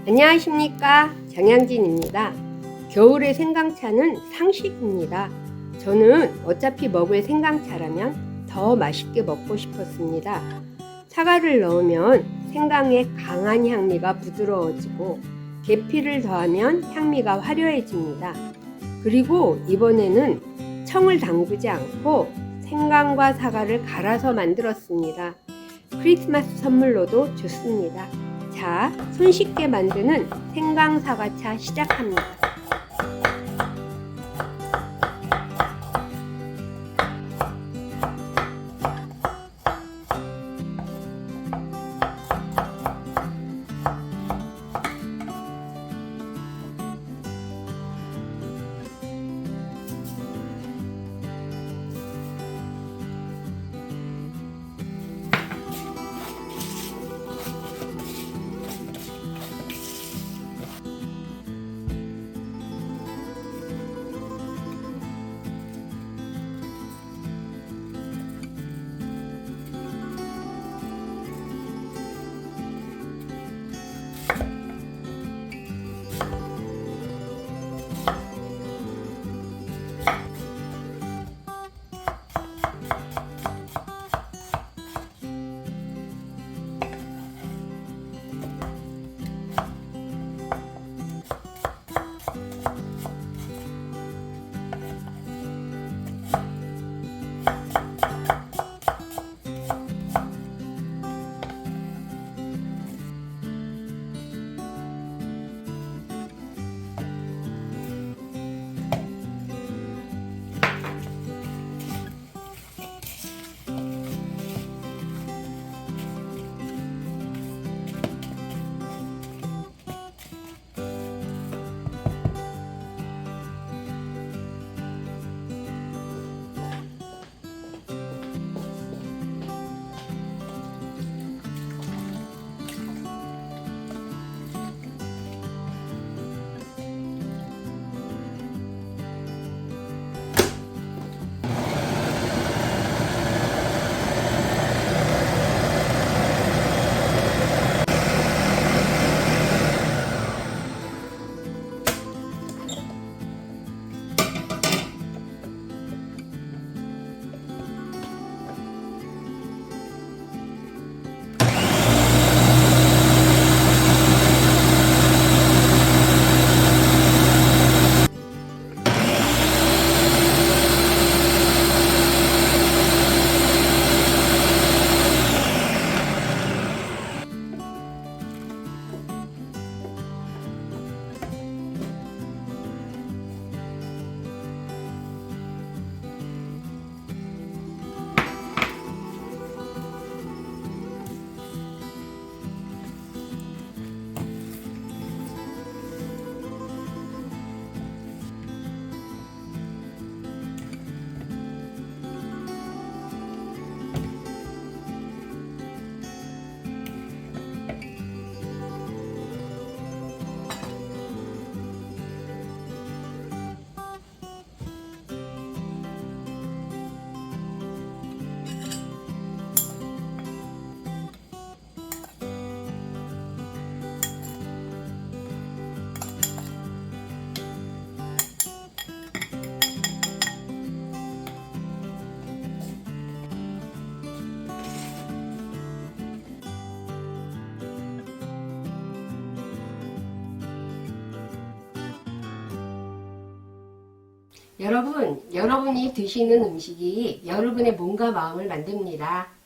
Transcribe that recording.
안녕하십니까, 정양진입니다. 겨울의 생강차는 상식입니다. 저는 어차피 먹을 생강차라면 더 맛있게 먹고 싶었습니다. 사과를 넣으면 생강의 강한 향미가 부드러워지고 계피를 더하면 향미가 화려해집니다. 그리고 이번에는 청을 담그지 않고 생강과 사과를 갈아서 만들었습니다. 크리스마스 선물로도 좋습니다. 자, 손쉽게 만드는 생강 사과차 시작합니다. 여러분이 드시는 음식이 여러분의 몸과 마음을 만듭니다.